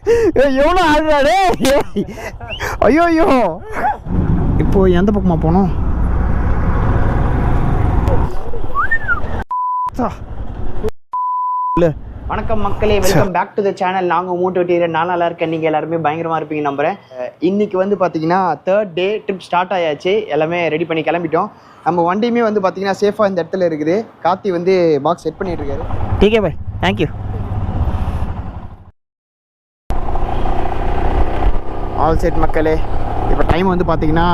எவ்வளோ ஆடுறாடே. ஐயோ ஐயோ, இப்போ எந்த பக்கமாக போனோம்? வணக்கம் மக்களே, welcome back to the channel. நாங்கள் மூட்டை நான் நல்லா இருக்கேன், நீங்கள் எல்லாருமே பயங்கரமாக இருப்பீங்க நம்புகிறேன். இன்றைக்கி வந்து பார்த்தீங்கன்னா 3rd டே ட்ரிப் ஸ்டார்ட் ஆயாச்சு. எல்லாமே ரெடி பண்ணி கிளம்பிட்டோம். நம்ம வண்டியுமே வந்து பார்த்தீங்கன்னா சேஃபாக இந்த இடத்துல இருக்குது. கார்த்தி வந்து பாக்ஸ் செட் பண்ணிட்டு இருக்காரு. டீகே பாய், தேங்க்யூ. ஆல் செட் மக்களே. இப்போ டைம் வந்து பார்த்தீங்கன்னா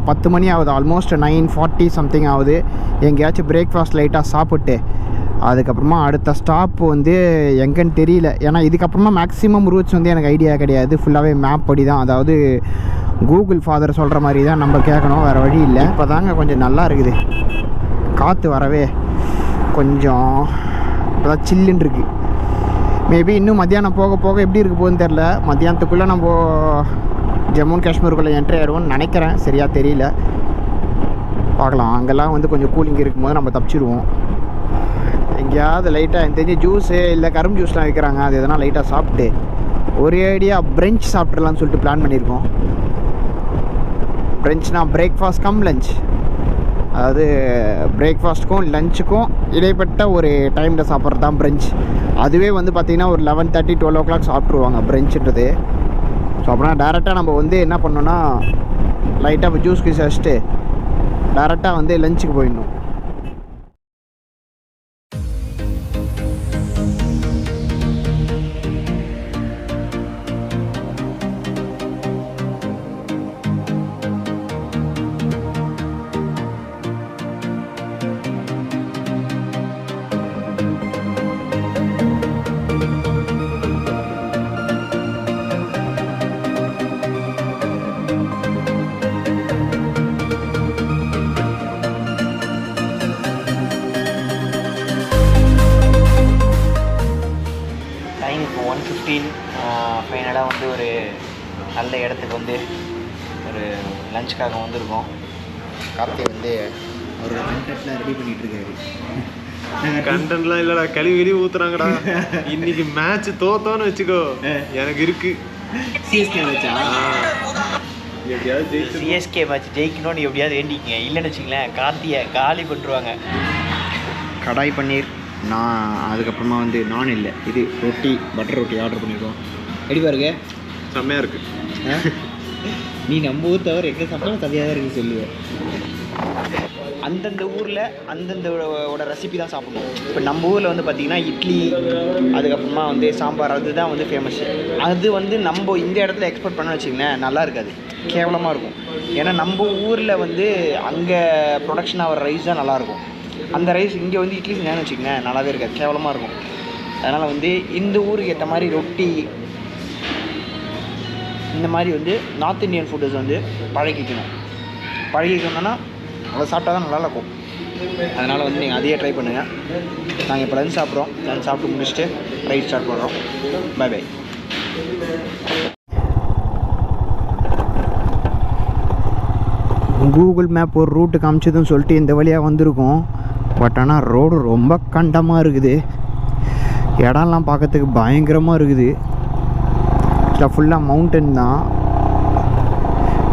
10 மணி ஆகுது, ஆல்மோஸ்ட் 9:40 சம்திங் ஆகுது. எங்கேயாச்சும் பிரேக்ஃபாஸ்ட் லைட்டாக சாப்பிட்டு அதுக்கப்புறமா அடுத்த ஸ்டாப் வந்து எங்கன்னு தெரியல. ஏன்னா இதுக்கப்புறமா மேக்ஸிமம் ரூட்ஸ் வந்து எனக்கு ஐடியா கிடையாது. ஃபுல்லாகவே மேப் படி தான், அதாவது கூகுள் ஃபாதர் சொல்கிற மாதிரி தான் நம்ம கேட்கணும், வேறு வழி இல்லை. இப்போ தாங்க கொஞ்சம் நல்லா இருக்குது, காற்று வரவே கொஞ்சம் இப்போதான் சில்லுன்னு இருக்குது. மேபி இன்னும் மத்தியானம் போக போக எப்படி இருக்க போகுதுன்னு தெரில. மத்தியானத்துக்குள்ளே நம்ம ஜம்மு அண்ட் காஷ்மீருக்குள்ளே என்ட்ரி ஆகிடுவோம்னு நினைக்கிறேன், சரியாக தெரியல, பார்க்கலாம். அங்கெல்லாம் வந்து கொஞ்சம் கூலிங் இருக்கும்போது நம்ம தப்பிச்சிடுவோம். எங்கேயாவது லைட்டாக எனக்கு தெரிஞ்சு ஜூஸு இல்லை கரும்பு ஜூஸ்லாம் வைக்கிறாங்க, அது எதனா லைட்டாக சாப்பிட்டு ஒரு ஐடியா பிரெஞ்ச் சாப்பிட்றலான்னு சொல்லிட்டு பிளான் பண்ணியிருக்கோம். பிரெஞ்ச்னா பிரேக்ஃபாஸ்ட் கம் லஞ்ச், அதாவது பிரேக்ஃபாஸ்ட்டுக்கும் லஞ்சுக்கும் இடைப்பட்ட ஒரு டைமில் சாப்பிட்றது தான் பிரெஞ்ச். அதுவே வந்து பார்த்திங்கன்னா ஒரு 11:30 12 o'clock சாப்பிட்ருவாங்க பிரெஞ்சுன்றது. ஸோ அப்படின்னா டேரெக்டாக நம்ம வந்து என்ன பண்ணோன்னா லைட்டாக ஜூஸ் கீஸ் வச்சுட்டு டேரெக்டாக வந்து லஞ்சுக்கு போயிடணும். ஃபைனலாக வந்து ஒரு நல்ல இடத்துக்கு வந்து ஒரு லஞ்சுக்காக வந்திருக்கோம். கார்த்தி வந்து ஒரு கண்டென்ட்லாம் ரெடி பண்ணிகிட்டு இருக்காரு. கண்டென்ட்லாம் இல்லைடா, கழுவி ஊற்றுறாங்கடா. இன்னைக்கு மேட்ச் தோத்தோன்னு வச்சுக்கோ, எனக்கு இருக்கு சிஎஸ்கே மேட்சா, எப்படியாவது சிஎஸ்கே மேட்ச் ஜெயிக்கணும்னு எப்படியாவது வேண்டிக்கங்க, இல்லைன்னு வச்சுங்களேன் கார்த்தியை காலி பண்ணிடுவாங்க. கடாய் பன்னீர் நான், அதுக்கப்புறமா வந்து நான் இல்லை இது ரொட்டி, பட்டர் ரொட்டி ஆர்டர் பண்ணியிருக்கோம். எப்படி பாருங்க, செம்மையாக இருக்குது. நீ நம்ம ஊர் தவிர எங்கே சாப்பிட்டாலும் சரியாக தான் இருக்குன்னு சொல்லுவேன். அந்தந்த ஊரில் அந்தந்தோட ரெசிபி தான் சாப்பிடணும். இப்போ நம்ம ஊரில் வந்து பார்த்திங்கன்னா இட்லி, அதுக்கப்புறமா வந்து சாம்பார், அதுதான் வந்து ஃபேமஸ்ஸு. அது வந்து நம்ம இந்த இடத்துல எக்ஸ்போர்ட் பண்ண வச்சிங்களேன் நல்லா இருக்காது, கேவலமாக இருக்கும். ஏன்னா நம்ம ஊரில் வந்து அங்கே ப்ரொடக்ஷன் ஆகிற ரைஸ் தான் நல்லாயிருக்கும். அந்த ரைஸ் இங்கே வந்து இட்லி செஞ்சான்னு வச்சுக்கோங்களேன் நல்லாவே இருக்காது, கேவலமாக இருக்கும். அதனால் வந்து இந்த ஊருக்கு ஏற்ற மாதிரி ரொட்டி, இந்த மாதிரி வந்து நார்த் இந்தியன் ஃபுட்டஸ் வந்து பழகிக்கணும்னா அதை சாப்பிட்டா தான் நல்லாயிருக்கும். அதனால் வந்து நீங்கள் அதையே ட்ரை பண்ணுங்கள். நாங்கள் இப்போ லஞ்ச் சாப்பிட்றோம், லஞ்ச் சாப்பிட்டு முடிச்சுட்டு ரைஸ் ஸ்டார்ட் பண்ணுறோம். Bye bye. கூகுள் மேப் ஒரு ரூட்டு காமிச்சதுன்னு சொல்லிட்டு இந்த வழியாக வந்திருக்கோம். பட் ஆனால் ரோடு ரொம்ப கண்டமாக இருக்குது, இடம்லாம் பார்க்கறதுக்கு பயங்கரமாக இருக்குது. ஃபுல்லாக மவுண்டன் தான்.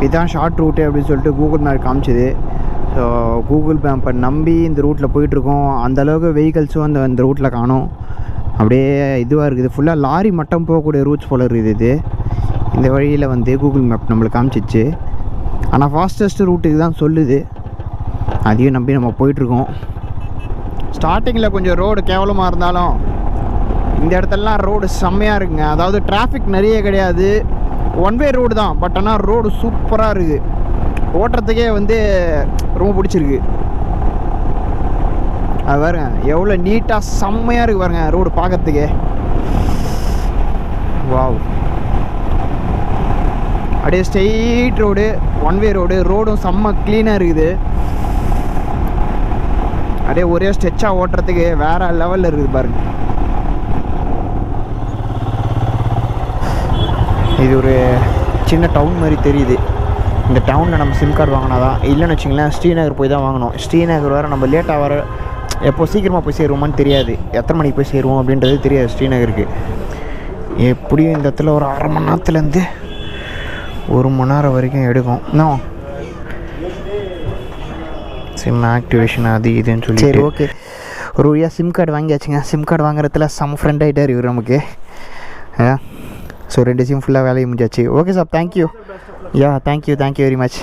இதுதான் ஷார்ட் ரூட்டு அப்படின்னு சொல்லிட்டு கூகுள் மேப் காமிச்சிது. ஸோ கூகுள் மேப்பை நம்பி இந்த ரூட்டில் போயிட்டுருக்கோம். அந்தளவுக்கு வெஹிக்கல்ஸும் அந்த ரூட்டில் காணும், அப்படியே இதுவாக இருக்குது. ஃபுல்லாக லாரி மட்டும் போகக்கூடிய ரூட்ஸ் போல் இருக்குது இது. இந்த வழியில் வந்து கூகுள் மேப் நம்மளுக்கு காமிச்சிச்சு. ஆனால் ஃபாஸ்டஸ்ட் ரூட்டுக்கு தான் சொல்லுது, அதையும் நம்பி நம்ம போயிட்டுருக்கோம். ஸ்டார்டிங்கில் கொஞ்சம் ரோடு கேவலமாக இருந்தாலும் இந்த இடத்துலலாம் ரோடு செம்மையாக இருக்குங்க. அதாவது டிராஃபிக் நிறைய கிடையாது, ஒன் வே ரோடு தான். பட் ஆனால் ரோடு சூப்பராக இருக்குது, ஓட்டுறதுக்கே வந்து ரொம்ப பிடிச்சிருக்கு. அது பாருங்க எவ்வளோ நீட்டாக செம்மையாக இருக்குது பாருங்க ரோடு பார்க்கறதுக்கே. வாவ், அப்படியே ஸ்ட்ரெயிட் ரோடு, ஒன் வே ரோடும் செம்ம க்ளீனாக இருக்குது. அப்படியே ஒரே ஸ்ட்ரெச்சாக ஓட்டுறதுக்கு வேறு லெவலில் இருக்குது பாருங்க. இது ஒரு சின்ன டவுன் மாதிரி தெரியுது. இந்த டவுனில் நம்ம சிம் கார்டு வாங்கினா தான், இல்லைன்னு வச்சிங்களேன் ஸ்ரீநகர் போய் தான் வாங்கணும். ஸ்ரீநகர் வேறு நம்ம லேட்டாக வர, எப்போ சீக்கிரமாக போய் சேருவோமான்னு தெரியாது, எத்தனை மணிக்கு போய் சேருவோம் அப்படின்றது தெரியாது ஸ்ரீநகருக்கு. எப்படியும் இந்த இடத்துல ஒரு 1/2 மணி நேரத்துலேருந்து 1 மணி நேரம் வரைக்கும் எடுக்கும். இன்னும் சிம் ஆக்டிவேஷன் அது இதுன்னு சொல்லி. சரி ஓகே, ஒரு வழியாக சிம் கார்டு வாங்கியாச்சுங்க. சிம் கார்டு வாங்குறதுல சம் ஃப்ரெண்ட் ஆகிட்டார் இவர் நமக்கு. ஸோ 2 சிம் ஃபுல்லாக வேலையை முடிஞ்சாச்சு. Okay sir, thank you. Yeah thank you very much.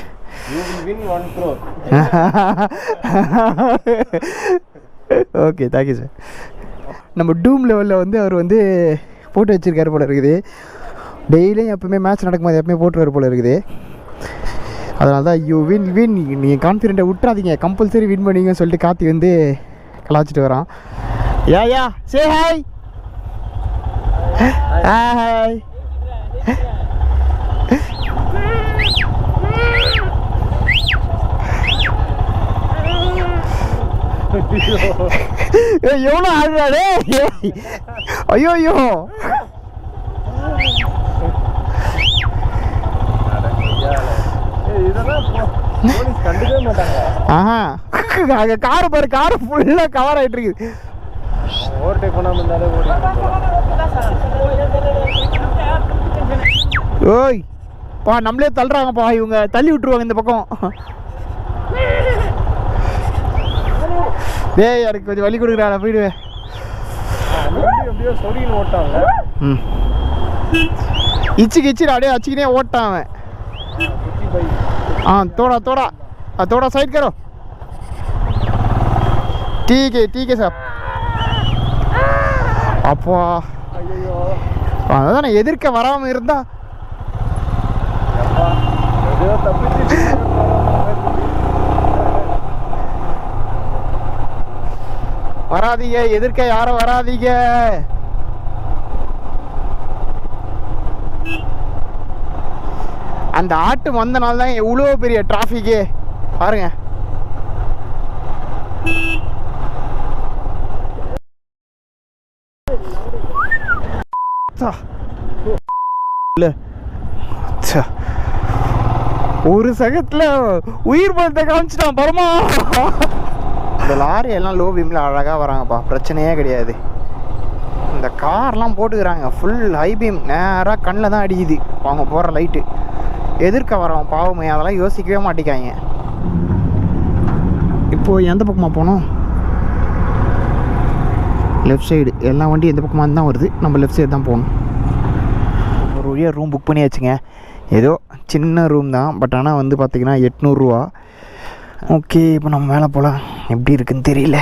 Okay thank you sir. நம்ம டூம் லெவலில் வந்து அவர் வந்து போட்டு வச்சுருக்காரு போல் இருக்குது. டெய்லியும் எப்பவுமே மேட்ச் நடக்கும்போது எப்பவுமே போட்டுருவார் போல் இருக்குது. அதனால தான் வின் நீங்கள் கான்ஃபிடென்ட்டை விட்டுறாதீங்க, கம்பல்சரி வின் பண்ணிங்கன்னு சொல்லிட்டு கார்த்தி வந்து கலாச்சிட்டு வரான். யா சே ஹாய் ஹாய். எவ்வளோ ஆடுறாடே. ஐயோ ஆஹா, அங்கே காரு பாரு, காரு ஃபுல்லாக கவர் ஆகிட்டு இருக்குது. ஓய் பா, நம்மளே தள்ளுறாங்கப்பா, இவங்க தள்ளி விட்டுருவாங்க இந்த பக்கம். டேய் எனக்கு கொஞ்சம் வழி கொடுக்குறா, போயிடுவேன். இச்சிக்கு அப்படியே அச்சிக்கினே ஓட்டான் அவன். தோடா साइड करो. ठीक है சார். அப்பா அதான் எதிர்க்க வராமல் இருந்தா வராதீங்க, எதிர்க்க யாரும் வராதீங்க. அந்த ஆட்டு வந்தனால தான் எவ்வளோ பெரிய டிராஃபிக்கே பாருங்க. ஒரு சகத்துல உயிர் பலத்தை காமிச்சிட்டான் பரமா. இந்த லாரி எல்லாம் லோ பீம்ல அழகாக வராங்கப்பா, பிரச்சனையே கிடையாது. இந்த கார்லாம் போட்டுக்கிறாங்க ஃபுல் ஹை பீம், நேராக கண்ணில் தான் அடிக்குது அவங்க போகிற லைட்டு. எதிர்க்க வரவன் பாவமே, அதெல்லாம் யோசிக்கவே மாட்டேங்காங்க. இப்போது எந்த பக்கமாக போனோம்? Left side. எல்லா வண்டியும் எந்த பக்கமாக தான் வருது, நம்ம லெஃப்ட் சைடு தான் போகணும். ஒரு வழியாக ரூம் புக் பண்ணியாச்சுங்க. ஏதோ சின்ன ரூம் தான், பட் ஆனால் வந்து பார்த்திங்கன்னா 800 ரூபா. ஓகே, இப்போ நம்ம மேலே போகலாம். எப்படி இருக்குன்னு தெரியல.